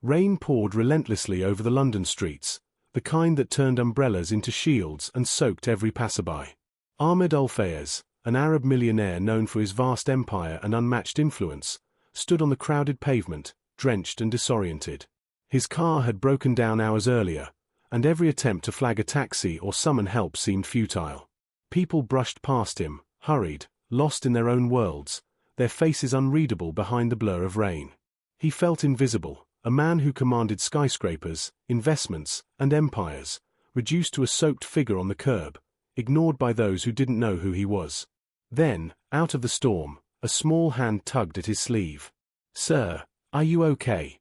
Rain poured relentlessly over the London streets, the kind that turned umbrellas into shields and soaked every passerby. Ahmed Al-Fayez, an Arab millionaire known for his vast empire and unmatched influence, stood on the crowded pavement, drenched and disoriented. His car had broken down hours earlier, and every attempt to flag a taxi or summon help seemed futile. People brushed past him, hurried, lost in their own worlds, their faces unreadable behind the blur of rain. He felt invisible, a man who commanded skyscrapers, investments, and empires, reduced to a soaked figure on the curb, ignored by those who didn't know who he was. Then, out of the storm, a small hand tugged at his sleeve. "Sir, are you okay?"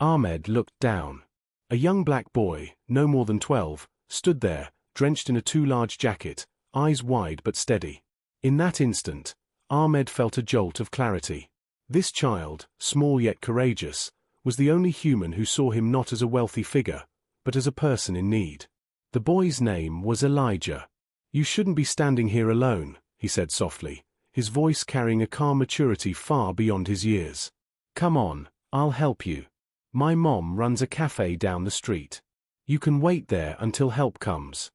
Ahmed looked down. A young black boy, no more than 12, stood there, drenched in a too-large jacket, eyes wide but steady. In that instant, Ahmed felt a jolt of clarity. This child, small yet courageous, was the only human who saw him not as a wealthy figure, but as a person in need. The boy's name was Elijah. "You shouldn't be standing here alone," he said softly, his voice carrying a calm maturity far beyond his years. "Come on, I'll help you. My mom runs a cafe down the street. You can wait there until help comes."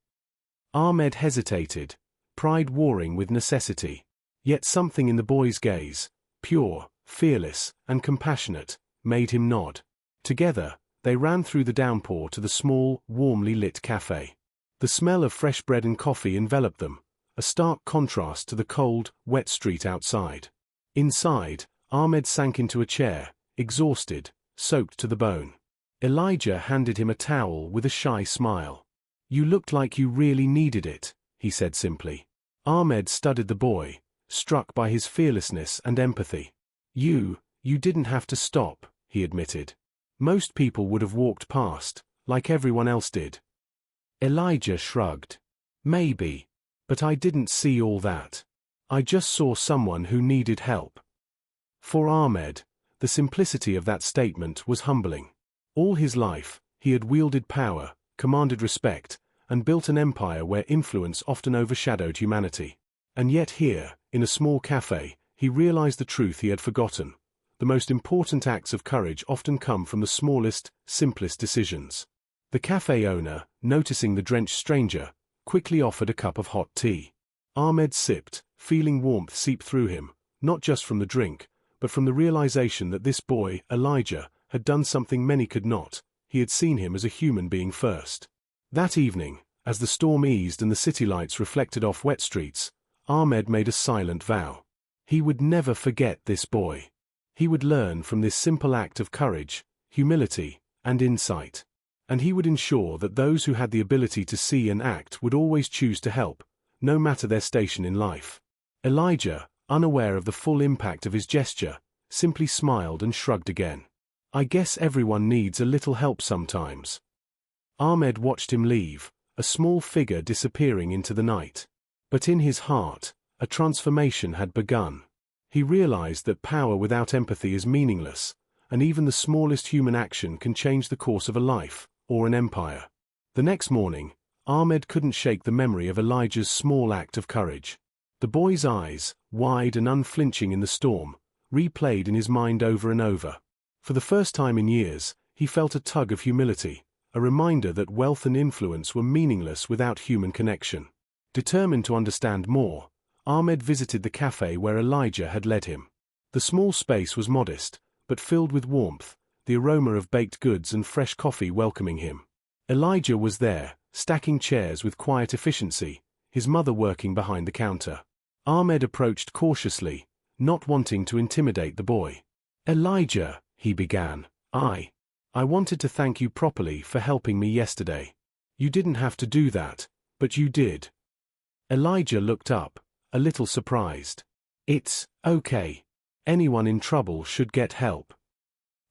Ahmed hesitated, pride warring with necessity. Yet something in the boy's gaze, pure, fearless, and compassionate, made him nod. Together, they ran through the downpour to the small, warmly lit cafe. The smell of fresh bread and coffee enveloped them, a stark contrast to the cold, wet street outside. Inside, Ahmed sank into a chair, exhausted, soaked to the bone. Elijah handed him a towel with a shy smile. "You looked like you really needed it," he said simply. Ahmed studied the boy, struck by his fearlessness and empathy. You didn't have to stop," he admitted. "Most people would have walked past, like everyone else did." Elijah shrugged. "Maybe. But I didn't see all that. I just saw someone who needed help." For Ahmed, the simplicity of that statement was humbling. All his life, he had wielded power, commanded respect, and built an empire where influence often overshadowed humanity. And yet here, in a small cafe, he realized the truth he had forgotten. The most important acts of courage often come from the smallest, simplest decisions. The cafe owner, noticing the drenched stranger, quickly offered a cup of hot tea. Ahmed sipped, feeling warmth seep through him, not just from the drink, but from the realization that this boy, Elijah, had done something many could not. He had seen him as a human being first. That evening, as the storm eased and the city lights reflected off wet streets, Ahmed made a silent vow. He would never forget this boy. He would learn from this simple act of courage, humility, and insight. And he would ensure that those who had the ability to see and act would always choose to help, no matter their station in life. Elijah, unaware of the full impact of his gesture, simply smiled and shrugged again. "I guess everyone needs a little help sometimes." Ahmed watched him leave, a small figure disappearing into the night. But in his heart, a transformation had begun. He realized that power without empathy is meaningless, and even the smallest human action can change the course of a life, or an empire. The next morning, Ahmed couldn't shake the memory of Elijah's small act of courage. The boy's eyes, wide and unflinching in the storm, replayed in his mind over and over. For the first time in years, he felt a tug of humility, a reminder that wealth and influence were meaningless without human connection. Determined to understand more, Ahmed visited the cafe where Elijah had led him. The small space was modest, but filled with warmth, the aroma of baked goods and fresh coffee welcoming him. Elijah was there, stacking chairs with quiet efficiency, his mother working behind the counter. Ahmed approached cautiously, not wanting to intimidate the boy. "Elijah," he began, I wanted to thank you properly for helping me yesterday. You didn't have to do that, but you did." Elijah looked up, a little surprised. "It's okay. Anyone in trouble should get help."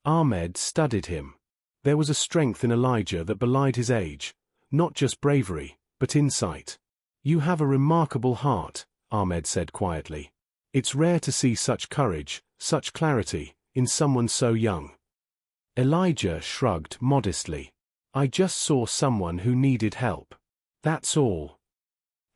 Ahmed studied him. There was a strength in Elijah that belied his age, not just bravery, but insight. "You have a remarkable heart," Ahmed said quietly. "It's rare to see such courage, such clarity, in someone so young." Elijah shrugged modestly. "I just saw someone who needed help. That's all."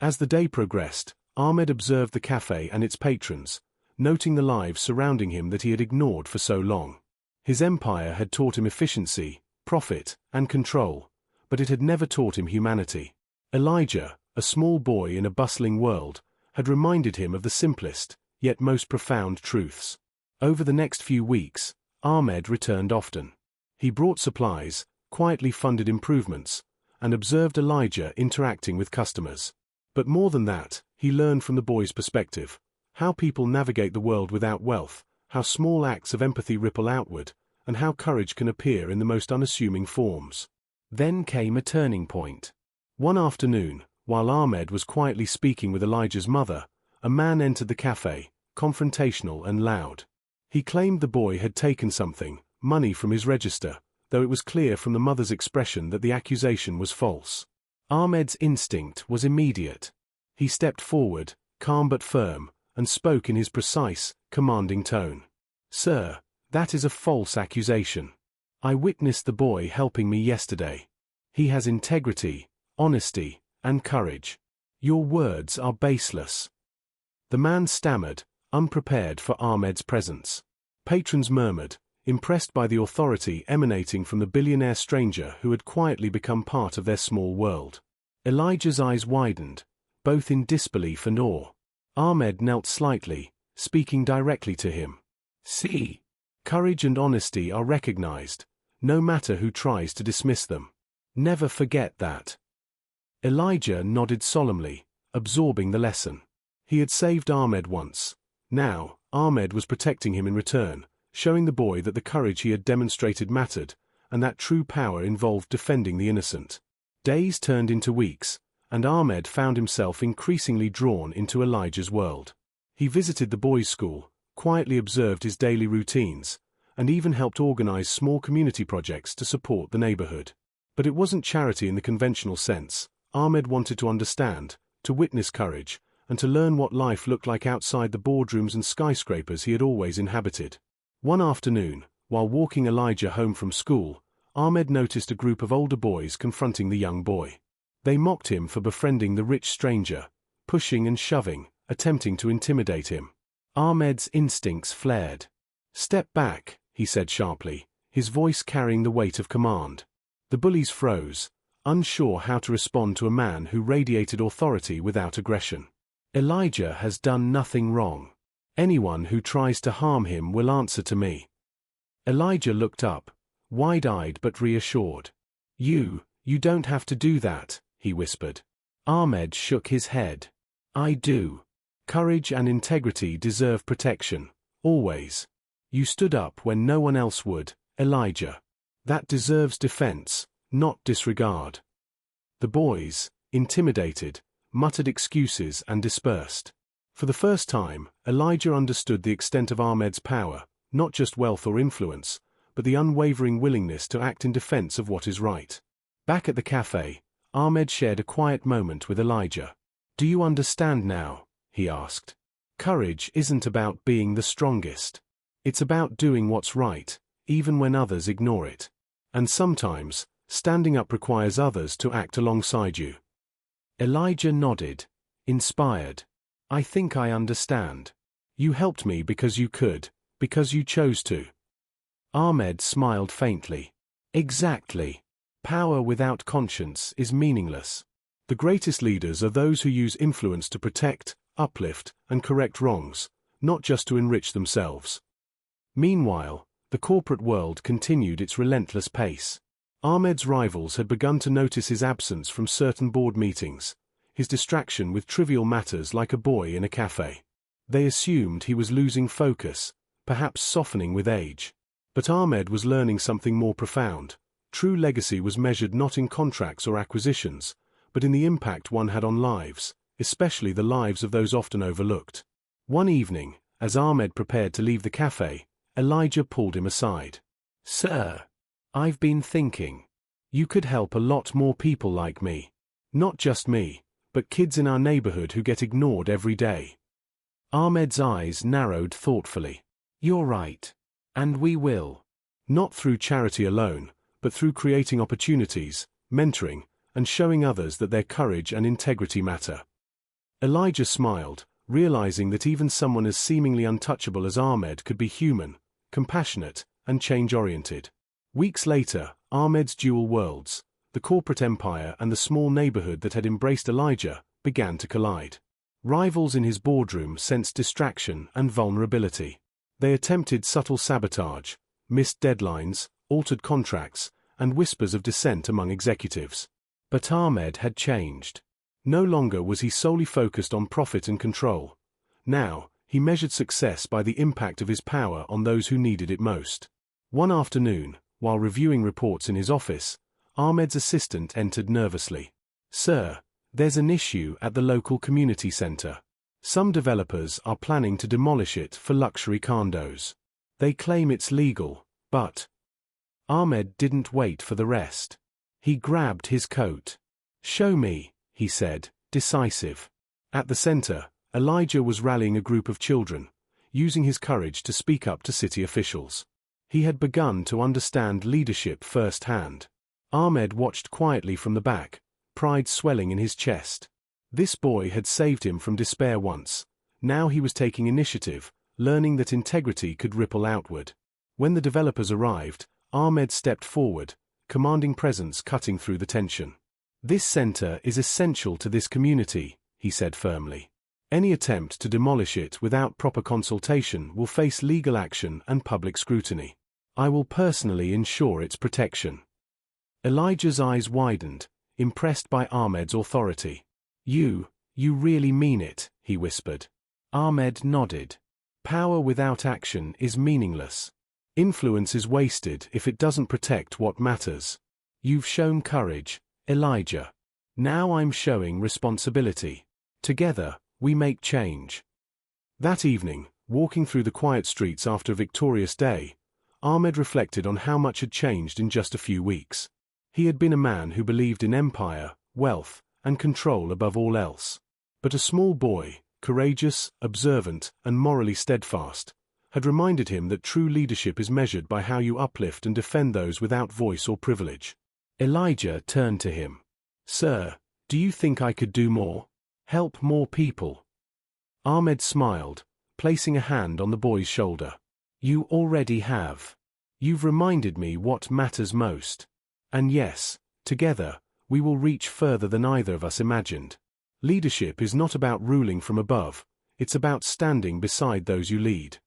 As the day progressed, Ahmed observed the cafe and its patrons, noting the lives surrounding him that he had ignored for so long. His empire had taught him efficiency, profit, and control, but it had never taught him humanity. Elijah, a small boy in a bustling world, had reminded him of the simplest, yet most profound truths. Over the next few weeks, Ahmed returned often. He brought supplies, quietly funded improvements, and observed Elijah interacting with customers. But more than that, he learned from the boy's perspective, how people navigate the world without wealth, how small acts of empathy ripple outward, and how courage can appear in the most unassuming forms. Then came a turning point. One afternoon, while Ahmed was quietly speaking with Elijah's mother, a man entered the café, confrontational and loud. He claimed the boy had taken something, money from his register, though it was clear from the mother's expression that the accusation was false. Ahmed's instinct was immediate. He stepped forward, calm but firm, and spoke in his precise, commanding tone. "Sir, that is a false accusation. I witnessed the boy helping me yesterday. He has integrity, honesty, and courage. Your words are baseless." The man stammered, unprepared for Ahmed's presence. Patrons murmured, impressed by the authority emanating from the billionaire stranger who had quietly become part of their small world. Elijah's eyes widened, both in disbelief and awe. Ahmed knelt slightly, speaking directly to him. "See, courage and honesty are recognized, no matter who tries to dismiss them. Never forget that." Elijah nodded solemnly, absorbing the lesson. He had saved Ahmed once. Now, Ahmed was protecting him in return, showing the boy that the courage he had demonstrated mattered, and that true power involved defending the innocent. Days turned into weeks, and Ahmed found himself increasingly drawn into Elijah's world. He visited the boys' school, quietly observed his daily routines, and even helped organize small community projects to support the neighborhood. But it wasn't charity in the conventional sense. Ahmed wanted to understand, to witness courage, and to learn what life looked like outside the boardrooms and skyscrapers he had always inhabited. One afternoon, while walking Elijah home from school, Ahmed noticed a group of older boys confronting the young boy. They mocked him for befriending the rich stranger, pushing and shoving, attempting to intimidate him. Ahmed's instincts flared. "Step back," he said sharply, his voice carrying the weight of command. The bullies froze, unsure how to respond to a man who radiated authority without aggression. "Elijah has done nothing wrong. Anyone who tries to harm him will answer to me." Elijah looked up, wide-eyed but reassured. You don't have to do that," he whispered. Ahmed shook his head. "I do. Courage and integrity deserve protection, always. You stood up when no one else would, Elijah. That deserves defense, not disregard." The boys, intimidated, muttered excuses and dispersed. For the first time, Elijah understood the extent of Ahmed's power, not just wealth or influence, but the unwavering willingness to act in defense of what is right. Back at the cafe, Ahmed shared a quiet moment with Elijah. "Do you understand now?" he asked. "Courage isn't about being the strongest. It's about doing what's right, even when others ignore it. And sometimes, standing up requires others to act alongside you." Elijah nodded, inspired. "I think I understand. You helped me because you could, because you chose to." Ahmed smiled faintly. "Exactly. Power without conscience is meaningless. The greatest leaders are those who use influence to protect, uplift, and correct wrongs, not just to enrich themselves." Meanwhile, the corporate world continued its relentless pace. Ahmed's rivals had begun to notice his absence from certain board meetings, his distraction with trivial matters like a boy in a cafe. They assumed he was losing focus, perhaps softening with age. But Ahmed was learning something more profound. True legacy was measured not in contracts or acquisitions, but in the impact one had on lives, especially the lives of those often overlooked. One evening, as Ahmed prepared to leave the cafe, Elijah pulled him aside. "Sir, I've been thinking. You could help a lot more people like me. Not just me, but kids in our neighborhood who get ignored every day." Ahmed's eyes narrowed thoughtfully. "You're right. And we will. Not through charity alone, but through creating opportunities, mentoring, and showing others that their courage and integrity matter." Elijah smiled, realizing that even someone as seemingly untouchable as Ahmed could be human, compassionate, and change-oriented. Weeks later, Ahmed's dual worlds, the corporate empire and the small neighborhood that had embraced Elijah, began to collide. Rivals in his boardroom sensed distraction and vulnerability. They attempted subtle sabotage, missed deadlines, altered contracts, and whispers of dissent among executives. But Ahmed had changed. No longer was he solely focused on profit and control. Now, he measured success by the impact of his power on those who needed it most. One afternoon, while reviewing reports in his office, Ahmed's assistant entered nervously. "Sir, there's an issue at the local community center. Some developers are planning to demolish it for luxury condos. They claim it's legal, but—" Ahmed didn't wait for the rest. He grabbed his coat. "Show me," he said, decisive. At the center, Elijah was rallying a group of children, using his courage to speak up to city officials. He had begun to understand leadership firsthand. Ahmed watched quietly from the back, pride swelling in his chest. This boy had saved him from despair once. Now he was taking initiative, learning that integrity could ripple outward. When the developers arrived, Ahmed stepped forward, commanding presence cutting through the tension. "This center is essential to this community," he said firmly. "Any attempt to demolish it without proper consultation will face legal action and public scrutiny. I will personally ensure its protection." Elijah's eyes widened, impressed by Ahmed's authority. You really mean it," he whispered. Ahmed nodded. "Power without action is meaningless. Influence is wasted if it doesn't protect what matters. You've shown courage, Elijah. Now I'm showing responsibility. Together, we make change." That evening, walking through the quiet streets after a victorious day, Ahmed reflected on how much had changed in just a few weeks. He had been a man who believed in empire, wealth, and control above all else. But a small boy, courageous, observant, and morally steadfast, had reminded him that true leadership is measured by how you uplift and defend those without voice or privilege. Elijah turned to him. "Sir, do you think I could do more? Help more people?" Ahmed smiled, placing a hand on the boy's shoulder. "You already have. You've reminded me what matters most. And yes, together, we will reach further than either of us imagined. Leadership is not about ruling from above, it's about standing beside those you lead."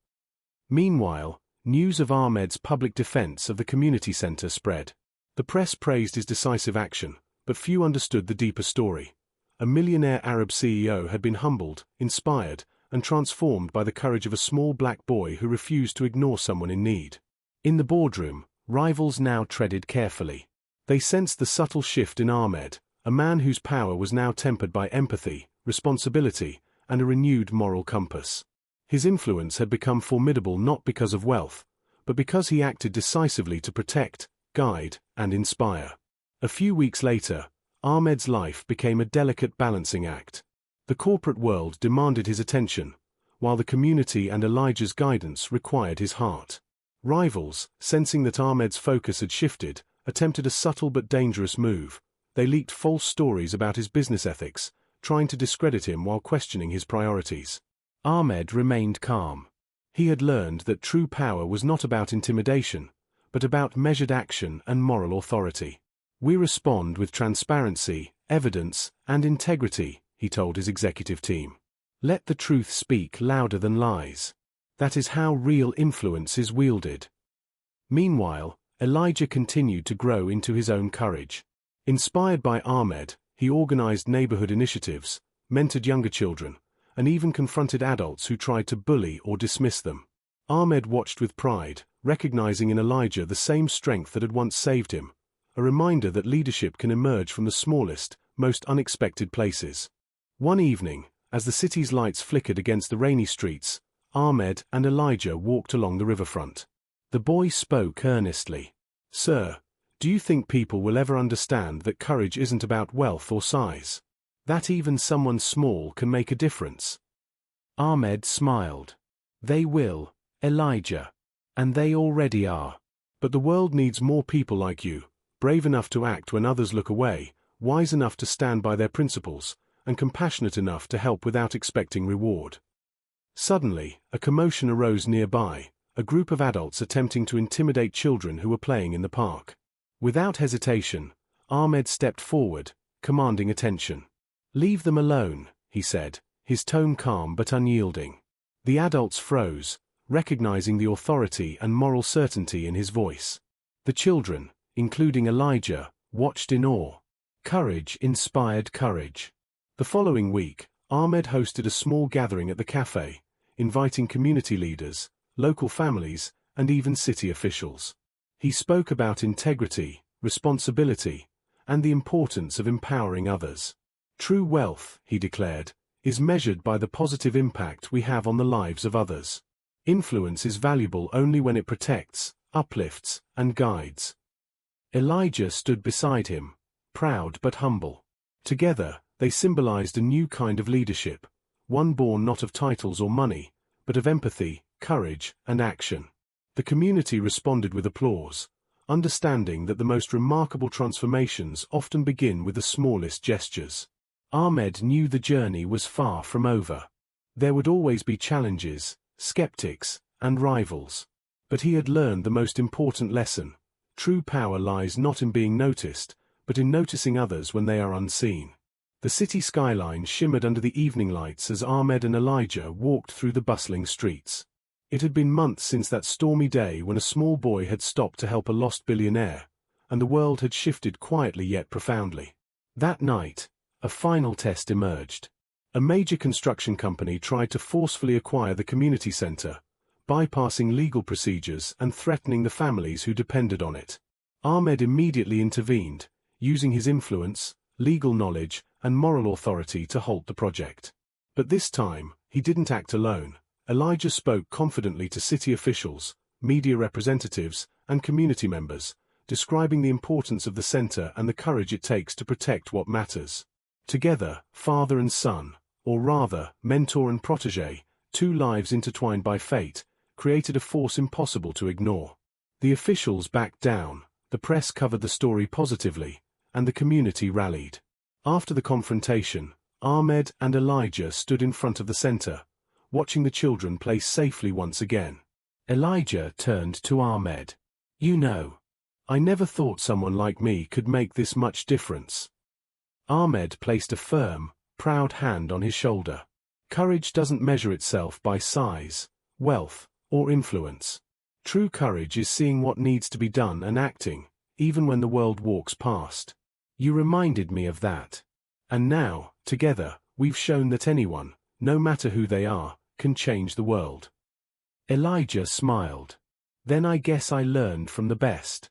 Meanwhile, news of Ahmed's public defense of the community center spread. The press praised his decisive action, but few understood the deeper story. A millionaire Arab CEO had been humbled, inspired, and transformed by the courage of a small black boy who refused to ignore someone in need. In the boardroom, rivals now treaded carefully. They sensed the subtle shift in Ahmed, a man whose power was now tempered by empathy, responsibility, and a renewed moral compass. His influence had become formidable not because of wealth, but because he acted decisively to protect, guide, and inspire. A few weeks later, Ahmed's life became a delicate balancing act. The corporate world demanded his attention, while the community and Elijah's guidance required his heart. Rivals, sensing that Ahmed's focus had shifted, attempted a subtle but dangerous move. They leaked false stories about his business ethics, trying to discredit him while questioning his priorities. Ahmed remained calm. He had learned that true power was not about intimidation, but about measured action and moral authority. "We respond with transparency, evidence, and integrity," he told his executive team. "Let the truth speak louder than lies. That is how real influence is wielded." Meanwhile, Elijah continued to grow into his own courage. Inspired by Ahmed, he organized neighborhood initiatives, mentored younger children, and even confronted adults who tried to bully or dismiss them. Ahmed watched with pride, recognizing in Elijah the same strength that had once saved him, a reminder that leadership can emerge from the smallest, most unexpected places. One evening, as the city's lights flickered against the rainy streets, Ahmed and Elijah walked along the riverfront. The boy spoke earnestly. "Sir, do you think people will ever understand that courage isn't about wealth or size? That even someone small can make a difference?" Ahmed smiled. "They will, Elijah. And they already are. But the world needs more people like you, brave enough to act when others look away, wise enough to stand by their principles, and compassionate enough to help without expecting reward." Suddenly, a commotion arose nearby. a group of adults attempting to intimidate children who were playing in the park. Without hesitation, Ahmed stepped forward, commanding attention. "Leave them alone," he said, his tone calm but unyielding. The adults froze, recognizing the authority and moral certainty in his voice. The children, including Elijah, watched in awe. Courage inspired courage. The following week, Ahmed hosted a small gathering at the café, inviting community leaders, local families, and even city officials. He spoke about integrity, responsibility, and the importance of empowering others. "True wealth," he declared, "is measured by the positive impact we have on the lives of others. Influence is valuable only when it protects, uplifts, and guides." Elijah stood beside him, proud but humble. Together, they symbolized a new kind of leadership, one born not of titles or money, but of empathy, courage, and action. The community responded with applause, understanding that the most remarkable transformations often begin with the smallest gestures. Ahmed knew the journey was far from over. There would always be challenges, skeptics, and rivals. But he had learned the most important lesson: true power lies not in being noticed, but in noticing others when they are unseen. The city skyline shimmered under the evening lights as Ahmed and Elijah walked through the bustling streets. It had been months since that stormy day when a small boy had stopped to help a lost billionaire, and the world had shifted quietly yet profoundly. That night, a final test emerged. A major construction company tried to forcefully acquire the community center, bypassing legal procedures and threatening the families who depended on it. Ahmed immediately intervened, using his influence, legal knowledge, and moral authority to halt the project. But this time, he didn't act alone. Elijah spoke confidently to city officials, media representatives, and community members, describing the importance of the center and the courage it takes to protect what matters. Together, father and son, or rather, mentor and protege, two lives intertwined by fate, created a force impossible to ignore. The officials backed down, the press covered the story positively, and the community rallied. After the confrontation, Ahmed and Elijah stood in front of the center, watching the children play safely once again. Elijah turned to Ahmed. "You know, I never thought someone like me could make this much difference." Ahmed placed a firm, proud hand on his shoulder. Courage doesn't measure itself by size, wealth, or influence. True courage is seeing what needs to be done and acting, even when the world walks past. You reminded me of that. And now, together, we've shown that anyone, no matter who they are, can change the world. Elijah smiled. "Then I guess I learned from the best."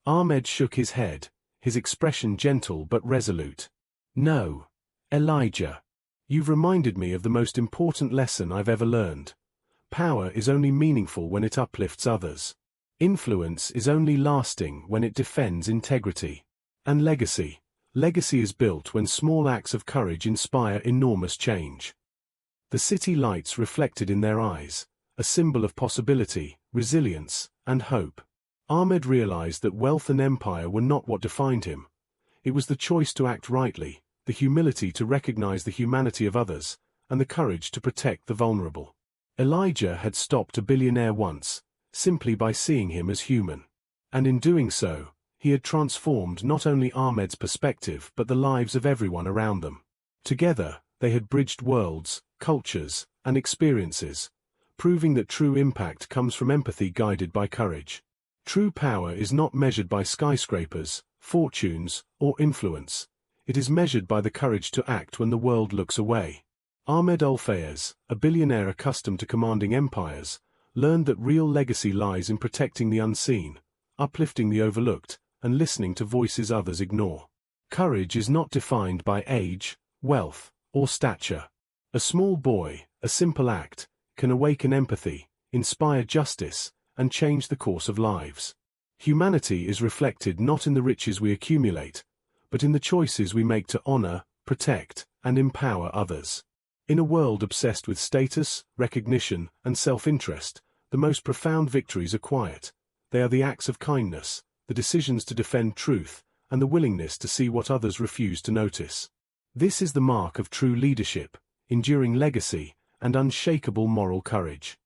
Ahmed shook his head, his expression gentle but resolute. "No, Elijah. You've reminded me of the most important lesson I've ever learned. Power is only meaningful when it uplifts others. Influence is only lasting when it defends integrity. And legacy. Legacy is built when small acts of courage inspire enormous change." The city lights reflected in their eyes, a symbol of possibility, resilience, and hope. Ahmed realized that wealth and empire were not what defined him. It was the choice to act rightly, the humility to recognize the humanity of others, and the courage to protect the vulnerable. Elijah had stopped a billionaire once, simply by seeing him as human. And in doing so, he had transformed not only Ahmed's perspective but the lives of everyone around them. Together, they had bridged worlds, cultures, and experiences, proving that true impact comes from empathy guided by courage. True power is not measured by skyscrapers, fortunes, or influence. It is measured by the courage to act when the world looks away. Ahmed Al-Fayez, a billionaire accustomed to commanding empires, learned that real legacy lies in protecting the unseen, uplifting the overlooked, and listening to voices others ignore. Courage is not defined by age, wealth, or stature. A small boy, a simple act, can awaken empathy, inspire justice, and change the course of lives. Humanity is reflected not in the riches we accumulate, but in the choices we make to honor, protect, and empower others. In a world obsessed with status, recognition, and self-interest, the most profound victories are quiet. They are the acts of kindness, the decisions to defend truth, and the willingness to see what others refuse to notice. This is the mark of true leadership, enduring legacy, and unshakable moral courage.